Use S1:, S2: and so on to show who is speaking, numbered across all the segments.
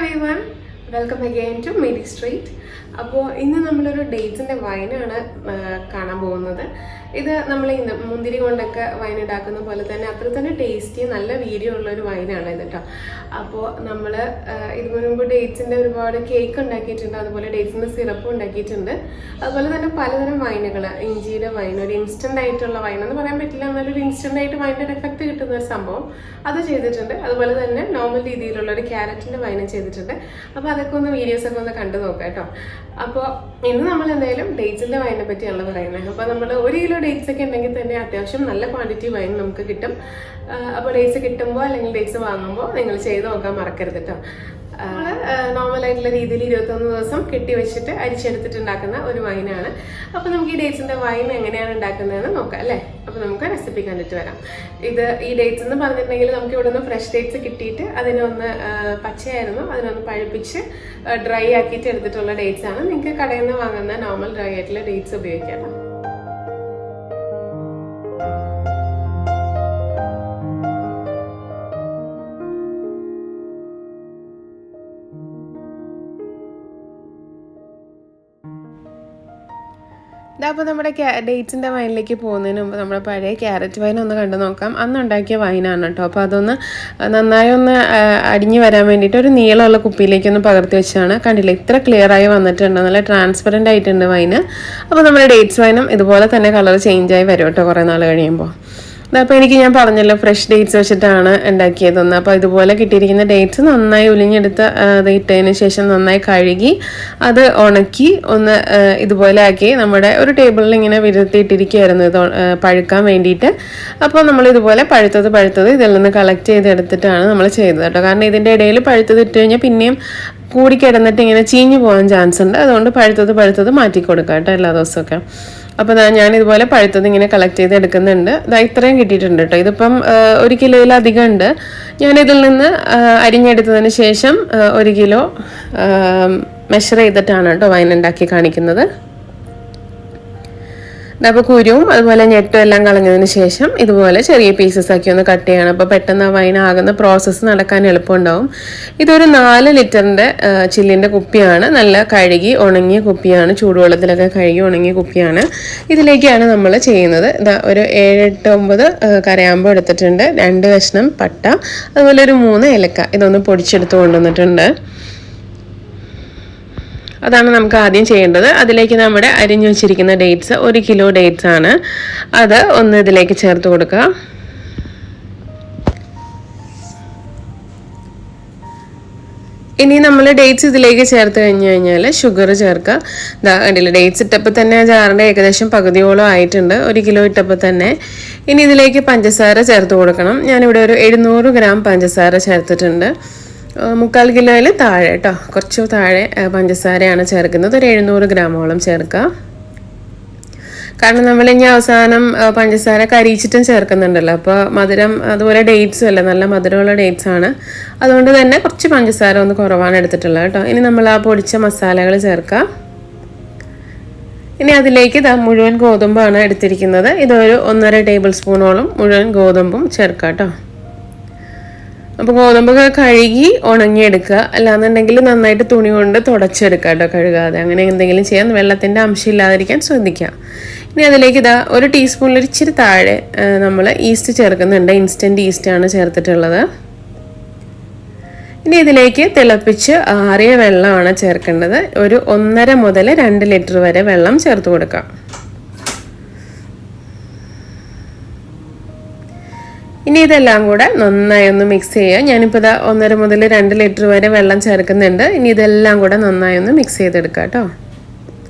S1: everyone, welcome again to Midi Street. അപ്പോൾ ഇന്ന് നമ്മളൊരു ഡേറ്റ്സിൻ്റെ വൈനാണ് കാണാൻ പോകുന്നത്. ഇത് നമ്മൾ മുന്തിരി കൊണ്ടൊക്കെ വൈൻ ഉണ്ടാക്കുന്ന പോലെ തന്നെ അത്ര തന്നെ ടേസ്റ്റി നല്ല വീര്യം ഉള്ളൊരു വൈനാണ് ഇത് കേട്ടോ. അപ്പോൾ നമ്മൾ ഇതിനു മുൻപ് ഡേറ്റ്സിൻ്റെ ഒരുപാട് കേക്ക് ഉണ്ടാക്കിയിട്ടുണ്ട്, അതുപോലെ ഡേറ്റ്സിൻ്റെ സിറപ്പ് ഉണ്ടാക്കിയിട്ടുണ്ട്, അതുപോലെ തന്നെ പലതരം വൈനുകൾ, ഇഞ്ചിയുടെ വൈൻ, ഒരു ഇൻസ്റ്റൻ്റ് ആയിട്ടുള്ള വൈൻ എന്ന് പറയാൻ പറ്റില്ല, എന്നാലും ഒരു ഇൻസ്റ്റൻ്റ് ആയിട്ട് വൈൻ്റെ എഫക്റ്റ് കിട്ടുന്ന ഒരു സംഭവം അത് ചെയ്തിട്ടുണ്ട്. അതുപോലെ തന്നെ നോർമൽ രീതിയിലുള്ള ഒരു ക്യാരറ്റിൻ്റെ വൈനും ചെയ്തിട്ടുണ്ട്. അപ്പോൾ അതൊക്കെ ഒന്ന് വീഡിയോസൊക്കെ ഒന്ന് കണ്ടു നോക്കാം കേട്ടോ. അപ്പോൾ ഇന്ന് നമ്മൾ എന്തായാലും ഡേറ്റ്സിൻ്റെ വൈനെ പറ്റിയാണ് പറയുന്നത്. അപ്പോൾ നമ്മൾ 1 കിലോ ഡേറ്റ്സ് ഒക്കെ ഉണ്ടെങ്കിൽ തന്നെ അത്യാവശ്യം നല്ല ക്വാണ്ടിറ്റി വൈൻ നമുക്ക് കിട്ടും. അപ്പോൾ ഡേറ്റ്സ് കിട്ടുമ്പോൾ അല്ലെങ്കിൽ ഡേറ്റ്സ് വാങ്ങുമ്പോൾ നിങ്ങൾ ചെയ്ത് നോക്കാൻ മറക്കരുത് കേട്ടോ. നോർമലായിട്ടുള്ള രീതിയിൽ 21 ദിവസം കെട്ടി വെച്ചിട്ട് അരിച്ചെടുത്തിട്ടുണ്ടാക്കുന്ന ഒരു വൈനാണ്. അപ്പോൾ നമുക്ക് ഈ ഡേറ്റ്സിൻ്റെ വൈൻ എങ്ങനെയാണ് ഉണ്ടാക്കുന്നതെന്ന് നോക്കാം അല്ലേ. അപ്പോൾ നമുക്ക് റെസിപ്പി കണ്ടിട്ട് വരാം. ഈ ഡേറ്റ്സ് എന്ന് പറഞ്ഞിട്ടുണ്ടെങ്കിൽ നമുക്ക് ഇവിടെ നിന്ന് ഫ്രഷ് ഡേറ്റ്സ് കിട്ടിയിട്ട് അതിനൊന്ന് പച്ചയായിരുന്നു, അതിനൊന്ന് പഴുപ്പിച്ച് ഡ്രൈ ആക്കിയിട്ട് എടുത്തിട്ടുള്ള ഡേറ്റ്സ് ആണ്. നിങ്ങൾക്ക് കടയിൽ നിന്ന് വാങ്ങുന്ന നോർമൽ ഡ്രൈ ആയിട്ടുള്ള ഡേറ്റ്സ് ഉപയോഗിക്കാം. അപ്പോൾ നമ്മുടെ ഡേറ്റ്സിൻ്റെ വൈനിലേക്ക് പോകുന്നതിന് മുമ്പ് നമ്മുടെ പഴയ ക്യാരറ്റ് വൈൻ ഒന്ന് കണ്ടു നോക്കാം. അന്ന് ഉണ്ടാക്കിയ വൈനാണ് കേട്ടോ. അപ്പോൾ അതൊന്ന് നന്നായി ഒന്ന് അടിഞ്ഞു വരാൻ വേണ്ടിയിട്ട് ഒരു നീളമുള്ള കുപ്പിയിലേക്കൊന്ന് പകർത്തി വെച്ചാണ്. കണ്ടില്ലേ, ഇത്ര ക്ലിയർ ആയി വന്നിട്ടുണ്ട്, നല്ല ട്രാൻസ്പെറൻ്റ് ആയിട്ടുണ്ട് വൈന്. അപ്പോൾ നമ്മുടെ ഡേറ്റ്സ് വൈനും ഇതുപോലെ തന്നെ കളർ ചേഞ്ചായി വരും കേട്ടോ കുറേ നാൾ കഴിയുമ്പോൾ. അപ്പോൾ ഞാൻ പറഞ്ഞല്ലോ ഫ്രഷ് ഡേറ്റ്സ് വെച്ചിട്ടാണ് ഉണ്ടാക്കിയതൊന്ന്. അപ്പോൾ ഇതുപോലെ കിട്ടിയിരിക്കുന്ന ഡേറ്റ്സ് നന്നായി ഉലിഞ്ഞെടുത്ത് അത് ഇട്ടതിന് ശേഷം നന്നായി കഴുകി അത് ഉണക്കി ഒന്ന് ഇതുപോലെ ആക്കി നമ്മുടെ ഒരു ടേബിളിൽ ഇങ്ങനെ വിരുത്തിയിട്ടിരിക്കുകയായിരുന്നു ഇത് പഴുക്കാൻ വേണ്ടിയിട്ട്. അപ്പോൾ നമ്മൾ ഇതുപോലെ പഴുത്തത് ഇതിൽ നിന്ന് കളക്ട് ചെയ്തെടുത്തിട്ടാണ് നമ്മൾ ചെയ്തത് കേട്ടോ. കാരണം ഇതിൻ്റെ ഇടയിൽ പഴുത്തത് ഇട്ട് കഴിഞ്ഞാൽ പിന്നെയും കൂടിക്കിടന്നിട്ട് ഇങ്ങനെ ചീഞ്ഞു പോകാൻ ചാൻസ് ഉണ്ട്. അതുകൊണ്ട് പഴുത്തത് മാറ്റി കൊടുക്കാം കേട്ടോ എല്ലാ ദിവസമൊക്കെ. അപ്പോൾ ഞാനിതുപോലെ പഴുത്തത് ഇങ്ങനെ കളക്ട് ചെയ്ത് എടുക്കുന്നുണ്ട്. ഇത്രയും കിട്ടിയിട്ടുണ്ട് കേട്ടോ. ഇതിപ്പം 1 കിലോയിലധികം ഉണ്ട്. ഞാനിതിൽ നിന്ന് അരിഞ്ഞെടുത്തതിന് ശേഷം 1 കിലോ മെഷർ ചെയ്തിട്ടാണ് കേട്ടോ വൈൻ ഉണ്ടാക്കി കാണിക്കുന്നത്. അപ്പോൾ കുരുവും അതുപോലെ ഞെട്ടും എല്ലാം കളഞ്ഞതിന് ശേഷം ഇതുപോലെ ചെറിയ പീസസ് ആക്കി ഒന്ന് കട്ട് ചെയ്യണം. അപ്പോൾ പെട്ടെന്ന് ആ വൈൻ ആകുന്ന പ്രോസസ്സ് നടക്കാൻ എളുപ്പമുണ്ടാവും. ഇതൊരു 4 ലിറ്ററിൻ്റെ ചില്ലിൻ്റെ കുപ്പിയാണ്. നല്ല കഴുകി ഉണങ്ങിയ കുപ്പിയാണ്, ചൂടുവെള്ളത്തിലൊക്കെ കഴുകി ഉണങ്ങിയ കുപ്പിയാണ്. ഇതിലേക്കാണ് നമ്മൾ ചെയ്യുന്നത്. ഒരു 7-8-9 കരയാമ്പോ എടുത്തിട്ടുണ്ട്, 2 കഷ്ണം പട്ട, അതുപോലെ ഒരു 3 ഏലക്ക ഇതൊന്ന് പൊടിച്ചെടുത്ത് കൊണ്ടുവന്നിട്ടുണ്ട്. അതാണ് നമുക്ക് ആദ്യം ചെയ്യേണ്ടത്. അതിലേക്ക് നമ്മുടെ അരിഞ്ഞു വെച്ചിരിക്കുന്ന ഡേറ്റ്സ് 1 കിലോ ഡേറ്റ്സ് ആണ്, അത് ഒന്ന് ഇതിലേക്ക് ചേർത്ത് കൊടുക്കുക. ഇനി നമ്മൾ ഡേറ്റ്സ് ഇതിലേക്ക് ചേർത്ത് കഴിഞ്ഞാൽ ഷുഗർ ചേർക്കുക. കണ്ടില്ല, ഡേറ്റ്സ് ഇട്ടപ്പോൾ തന്നെ ജാറിൻ്റെ ഏകദേശം പകുതിയോളം ആയിട്ടുണ്ട്, 1 കിലോ ഇട്ടപ്പോൾ തന്നെ. ഇനി ഇതിലേക്ക് പഞ്ചസാര ചേർത്ത് കൊടുക്കണം. ഞാനിവിടെ ഒരു 700 ഗ്രാം പഞ്ചസാര ചേർത്തിട്ടുണ്ട്. 3/4 കിലോയിൽ താഴെ കേട്ടോ, കുറച്ച് താഴെ പഞ്ചസാരയാണ് ചേർക്കുന്നത്. ഒരു 700 ഗ്രാമോളം ചേർക്കുക. കാരണം നമ്മൾ ഇനി അവസാനം പഞ്ചസാര കരിയിച്ചിട്ടും ചേർക്കുന്നുണ്ടല്ലോ. അപ്പോൾ മധുരം, അതുപോലെ ഡേറ്റ്സും അല്ല, നല്ല മധുരമുള്ള ഡേറ്റ്സ് ആണ്. അതുകൊണ്ട് തന്നെ കുറച്ച് പഞ്ചസാര ഒന്ന് കുറവാണ് എടുത്തിട്ടുള്ളത് കേട്ടോ. ഇനി നമ്മൾ ആ പൊടിച്ച മസാലകൾ ചേർക്കുക. ഇനി അതിലേക്ക് മുഴുവൻ ഗോതമ്പാണ് എടുത്തിരിക്കുന്നത്. ഇതൊരു 1.5 ടേബിൾ സ്പൂണോളം മുഴുവൻ ഗോതമ്പും ചേർക്കുക കേട്ടോ. അപ്പോൾ ഗോതമ്പൊക്കെ കഴുകി ഉണങ്ങിയെടുക്കുക, അല്ലാന്നുണ്ടെങ്കിൽ നന്നായിട്ട് തുണി കൊണ്ട് തുടച്ചെടുക്കുക കേട്ടോ, കഴുകാതെ. അങ്ങനെ എന്തെങ്കിലും ചെയ്യാൻ വെള്ളത്തിൻ്റെ അംശം ഇല്ലാതിരിക്കാൻ ശ്രദ്ധിക്കുക. ഇനി അതിലേക്ക് 1 ടീസ്പൂണിൽ ഇച്ചിരി താഴെ നമ്മൾ ഈസ്റ്റ് ചേർക്കുന്നുണ്ട്. ഇൻസ്റ്റൻറ്റ് ഈസ്റ്റാണ് ചേർത്തിട്ടുള്ളത്. ഇനി ഇതിലേക്ക് തിളപ്പിച്ച് ആറിയ വെള്ളമാണ് ചേർക്കേണ്ടത്. ഒരു 1.5 മുതൽ 2 ലിറ്റർ വരെ വെള്ളം ചേർത്ത് കൊടുക്കാം. ഇനി ഇതെല്ലാം കൂടെ നന്നായി ഒന്ന് മിക്സ് ചെയ്യുക. ഞാനിപ്പോൾ 1.5 മുതൽ 2 ലിറ്റർ വരെ വെള്ളം ചേർക്കുന്നുണ്ട്. ഇനി ഇതെല്ലാം കൂടെ നന്നായി ഒന്ന് മിക്സ് ചെയ്തെടുക്കുക കേട്ടോ.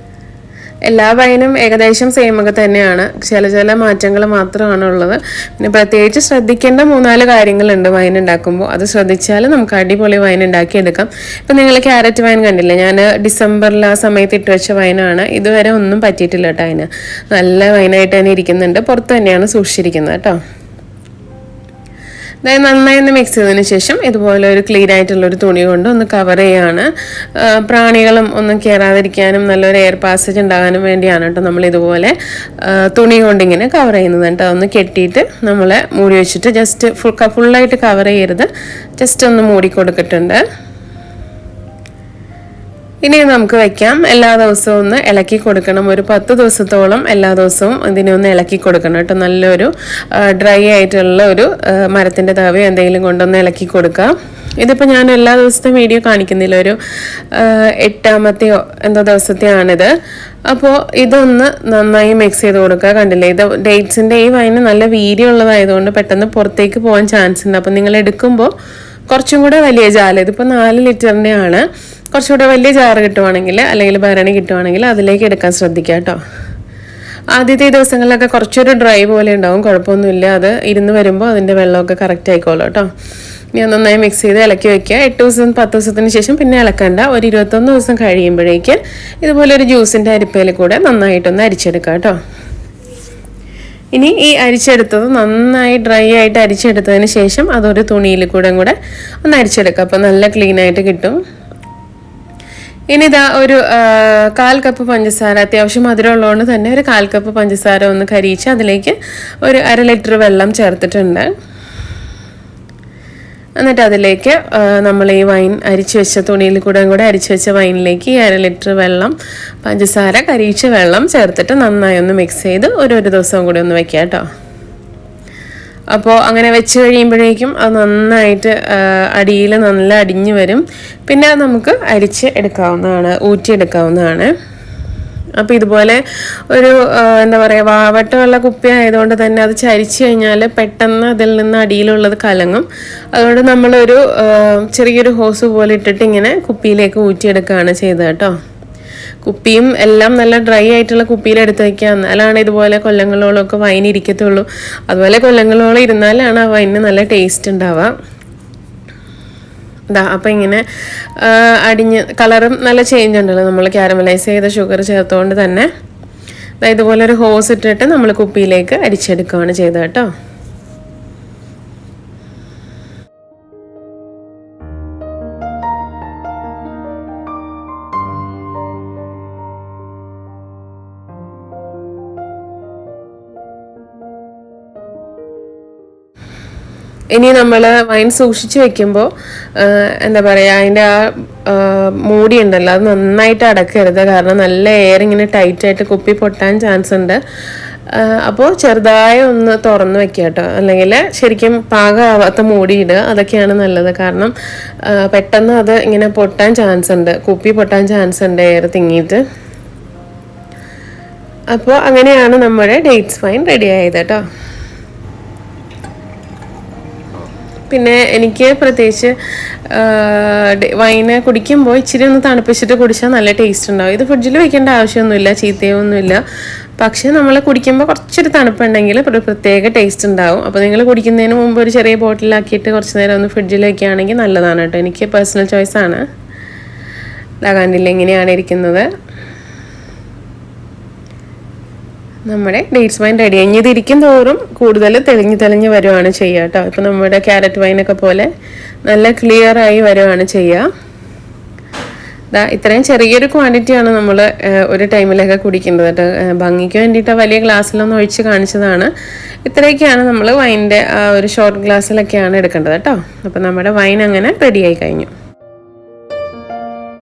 S1: എല്ലാ വൈനും ഏകദേശം സെയിം ഒക്കെ തന്നെയാണ്, ചില മാറ്റങ്ങൾ മാത്രമാണ് ഉള്ളത്. പിന്നെ പ്രത്യേകിച്ച് ശ്രദ്ധിക്കേണ്ട 3-4 കാര്യങ്ങളുണ്ട് വൈൻ ഉണ്ടാക്കുമ്പോൾ. അത് ശ്രദ്ധിച്ചാൽ നമുക്ക് അടിപൊളി വൈൻ ഉണ്ടാക്കിയെടുക്കാം. ഇപ്പം നിങ്ങൾ ക്യാരറ്റ് വൈൻ കണ്ടില്ലേ, ഞാൻ ഡിസംബറിൽ ആ സമയത്ത് ഇട്ട് വെച്ച വൈനാണ്. ഇതുവരെ ഒന്നും പറ്റിയിട്ടില്ല കേട്ടോ. അതിന് നല്ല വൈനായിട്ട് തന്നെ ഇരിക്കുന്നുണ്ട്. പുറത്ത് തന്നെയാണ് സൂക്ഷിച്ചിരിക്കുന്നത് കേട്ടോ. നന്നായി ഒന്ന് മിക്സ് ചെയ്തതിന് ശേഷം ഇതുപോലെ ഒരു ക്ലീൻ ആയിട്ടുള്ളൊരു തുണി കൊണ്ട് ഒന്ന് കവർ ചെയ്യാണ്. പ്രാണികളും ഒന്നും കയറാതിരിക്കാനും നല്ലൊരു എയർ പാസേജ് ഉണ്ടാകാനും വേണ്ടിയാണ് കേട്ടോ നമ്മൾ ഇതുപോലെ തുണി കൊണ്ടിങ്ങനെ കവർ ചെയ്യുന്നത് കേട്ടോ. ഒന്ന് കെട്ടിയിട്ട് നമ്മൾ മൂടി വെച്ചിട്ട് ജസ്റ്റ് ഫുള്ളായിട്ട് കവർ ചെയ്യരുത്, ജസ്റ്റ് ഒന്ന് മൂടി കൊടുത്തിട്ടുണ്ട്. ഇനി നമുക്ക് വയ്ക്കാം. എല്ലാ ദിവസവും ഒന്ന് ഇളക്കി കൊടുക്കണം. ഒരു 10 ദിവസത്തോളം എല്ലാ ദിവസവും ഇതിനെ ഒന്ന് ഇളക്കി കൊടുക്കണം കേട്ടോ. നല്ലൊരു ഡ്രൈ ആയിട്ടുള്ള ഒരു മരത്തിൻ്റെ തവയോ എന്തെങ്കിലും കൊണ്ടൊന്ന് ഇളക്കി കൊടുക്കാം. ഇതിപ്പോൾ ഞാൻ എല്ലാ ദിവസത്തെ വീഡിയോ കാണിക്കുന്നില്ല, ഒരു 8ാമത്തെയോ എന്തോ ദിവസത്തെയാണിത്. അപ്പോൾ ഇതൊന്ന് നന്നായി മിക്സ് ചെയ്ത് കൊടുക്കുക. കണ്ടില്ലേ, ഇത് ഡേറ്റ്സിൻ്റെ ഈ വൈന് നല്ല വീര്യമുള്ളതായതുകൊണ്ട് പെട്ടെന്ന് പുറത്തേക്ക് പോകാൻ ചാൻസ് ഉണ്ട്. അപ്പോൾ നിങ്ങൾ എടുക്കുമ്പോൾ കുറച്ചും കൂടെ വലിയ ജാറ്, ഇതിപ്പോൾ 4 ലിറ്ററിൻ്റെ ആണ്, കുറച്ചുകൂടെ വലിയ ജാറ് കിട്ടുവാണെങ്കിൽ അല്ലെങ്കിൽ ഭരണി കിട്ടുവാണെങ്കിൽ അതിലേക്ക് എടുക്കാൻ ശ്രദ്ധിക്കുക കേട്ടോ. ആദ്യത്തെ ദിവസങ്ങളിലൊക്കെ കുറച്ചൊരു ഡ്രൈ പോലെ ഉണ്ടാവും, കുഴപ്പമൊന്നുമില്ല. അത് ഇരുന്ന് വരുമ്പോൾ അതിൻ്റെ വെള്ളമൊക്കെ കറക്റ്റ് ആയിക്കോളൂ കേട്ടോ. ഞാൻ നന്നായി മിക്സ് ചെയ്ത് ഇളക്കി വയ്ക്കുക. 8 ദിവസം 10 ദിവസത്തിന് ശേഷം പിന്നെ ഇളക്കണ്ട. ഒരു 21 ദിവസം കഴിയുമ്പോഴേക്ക് ഇതുപോലെ ഒരു ജ്യൂസിൻ്റെ അരിപ്പയിൽ കൂടെ നന്നായിട്ടൊന്ന് അരിച്ചെടുക്കുക കേട്ടോ. ഇനി ഈ അരിച്ചെടുത്തത് നന്നായി ഡ്രൈ ആയിട്ട് അരിച്ചെടുത്തതിന് ശേഷം അതൊരു തുണിയിൽ കൂടെ ഒന്ന് അരിച്ചെടുക്കുക. അപ്പോൾ നല്ല ക്ലീൻ ആയിട്ട് കിട്ടും. ഇനി ഇതാ ഒരു 1/4 കപ്പ് പഞ്ചസാര, അത്യാവശ്യം മധുരം ഉള്ളതുകൊണ്ട് തന്നെ ഒരു 1/4 കപ്പ് പഞ്ചസാര ഒന്ന് കരിയിച്ച് അതിലേക്ക് ഒരു 1/2 ലിറ്റർ വെള്ളം ചേർത്തിട്ടുണ്ട്. എന്നിട്ട് അതിലേക്ക് നമ്മൾ ഈ വൈൻ അരിച്ചു വെച്ച തുണിയിൽ കൂടെ അരിച്ചു വെച്ച വൈനിലേക്ക് ഈ 1/2 ലിറ്റർ വെള്ളം, പഞ്ചസാര കരിയിച്ച വെള്ളം ചേർത്തിട്ട് നന്നായി ഒന്ന് മിക്സ് ചെയ്ത് ഒരു ദിവസം കൂടി ഒന്ന് വെക്കുക കേട്ടോ. അപ്പോൾ അങ്ങനെ വെച്ച് കഴിയുമ്പോഴേക്കും അത് നന്നായിട്ട് അടിയിൽ നല്ല അടിഞ്ഞു വരും. പിന്നെ നമുക്ക് അരിച്ച് എടുക്കാവുന്നതാണ്, ഊറ്റിയെടുക്കാവുന്നതാണ്. അപ്പോൾ ഇതുപോലെ ഒരു എന്താ പറയുക, വാവട്ടമുള്ള കുപ്പി ആയതുകൊണ്ട് തന്നെ അത് ചരിച്ചു കഴിഞ്ഞാൽ പെട്ടെന്ന് അതിൽ നിന്ന് അടിയിലുള്ളത് കലങ്ങും. അതുകൊണ്ട് നമ്മളൊരു ചെറിയൊരു ഹോസ് പോലെ ഇട്ടിട്ട് ഇങ്ങനെ കുപ്പിയിലേക്ക് ഊറ്റിയെടുക്കുകയാണ് ചെയ്തത് കേട്ടോ. കുപ്പിയും എല്ലാം നല്ല ഡ്രൈ ആയിട്ടുള്ള കുപ്പിയിൽ എടുത്ത് വയ്ക്കുക, എന്നാലാണ് ഇതുപോലെ കൊല്ലങ്ങളോളമൊക്കെ വൈൻ ഇരിക്കത്തുള്ളൂ. അതുപോലെ കൊല്ലങ്ങളോളം ഇരുന്നാലാണ് ആ വൈനിന് നല്ല ടേസ്റ്റ് ഉണ്ടാവുക. അപ്പം ഇങ്ങനെ അടിഞ്ഞ് കളറും നല്ല ചേഞ്ച് ഉണ്ടല്ലോ, നമ്മൾ കാരമലൈസ് ചെയ്ത ഷുഗർ ചേർത്തുകൊണ്ട് തന്നെ. ഇതുപോലെ ഒരു ഹോസ് ഇട്ടിട്ട് നമ്മൾ കുപ്പിയിലേക്ക് അരിച്ചെടുക്കുകയാണ് ചെയ്തത് കേട്ടോ. ഇനി നമ്മൾ വൈൻ സൂക്ഷിച്ച് വെക്കുമ്പോൾ എന്താ പറയുക, അതിൻ്റെ ആ മൂടി ഉണ്ടല്ലോ അത് നന്നായിട്ട് അടക്കരുത്. കാരണം നല്ല എയർ ഇങ്ങനെ ടൈറ്റായിട്ട് കുപ്പി പൊട്ടാൻ ചാൻസ് ഉണ്ട്. അപ്പോൾ ചെറുതായി ഒന്ന് തുറന്ന് വെക്കുക കേട്ടോ, അല്ലെങ്കിൽ ശരിക്കും പാകമാവാത്ത മൂടി ഇടുക, അതൊക്കെയാണ് നല്ലത്. കാരണം പെട്ടെന്ന് അത് ഇങ്ങനെ പൊട്ടാൻ ചാൻസ് ഉണ്ട്, കുപ്പി പൊട്ടാൻ ചാൻസ് ഉണ്ട് എയർ തിങ്ങിയിട്ട്. അപ്പോൾ അങ്ങനെയാണ് നമ്മുടെ ഡേറ്റ്സ് വൈൻ റെഡി ആയത് കേട്ടോ. പിന്നെ എനിക്ക് പ്രത്യേകിച്ച് വൈന് കുടിക്കുമ്പോൾ ഇച്ചിരി ഒന്ന് തണുപ്പിച്ചിട്ട് കുടിച്ചാൽ നല്ല ടേസ്റ്റ് ഉണ്ടാവും. ഇത് ഫ്രിഡ്ജിൽ വെക്കേണ്ട ആവശ്യമൊന്നുമില്ല, ചീത്തയൊന്നുമില്ല. പക്ഷേ നമ്മൾ കുടിക്കുമ്പോൾ കുറച്ചൊരു തണുപ്പുണ്ടെങ്കിൽ ഒരു പ്രത്യേക ടേസ്റ്റ് ഉണ്ടാവും. അപ്പോൾ നിങ്ങൾ കുടിക്കുന്നതിന് മുമ്പ് ഒരു ചെറിയ ബോട്ടിലാക്കിയിട്ട് കുറച്ച് നേരം ഒന്ന് ഫ്രിഡ്ജിൽ വെക്കുകയാണെങ്കിൽ നല്ലതാണ് കേട്ടോ. എനിക്ക് പേഴ്സണൽ ചോയ്സാണ്. ഇതാകാണ്ടില്ല, ഇങ്ങനെയാണ് ഇരിക്കുന്നത്. നമ്മുടെ ഡേറ്റ്സ് വൈൻ റെഡി. ഇനി ഇതിരിക്കും തോറും കൂടുതൽ തെളിഞ്ഞ് വരുവാണ് ചെയ്യുക കേട്ടോ. ഇപ്പം നമ്മുടെ ക്യാരറ്റ് വൈനൊക്കെ പോലെ നല്ല ക്ലിയറായി വരുവാണ് ചെയ്യുക. ഇത്രയും ചെറിയൊരു ക്വാണ്ടിറ്റിയാണ് നമ്മൾ ഒരു ടൈമിലൊക്കെ കുടിക്കുന്നത് കേട്ടോ. ഭംഗിക്ക് വേണ്ടിയിട്ട് വലിയ ഗ്ലാസ്സിലൊന്നും ഒഴിച്ച് കാണിച്ചതാണ്. ഇത്രയൊക്കെയാണ് നമ്മൾ വൈനിൻ്റെ ആ ഒരു ഷോർട്ട് ഗ്ലാസ്സിലൊക്കെയാണ് എടുക്കേണ്ടത് കേട്ടോ. അപ്പോൾ നമ്മുടെ വൈൻ അങ്ങനെ റെഡിയായി കഴിഞ്ഞു.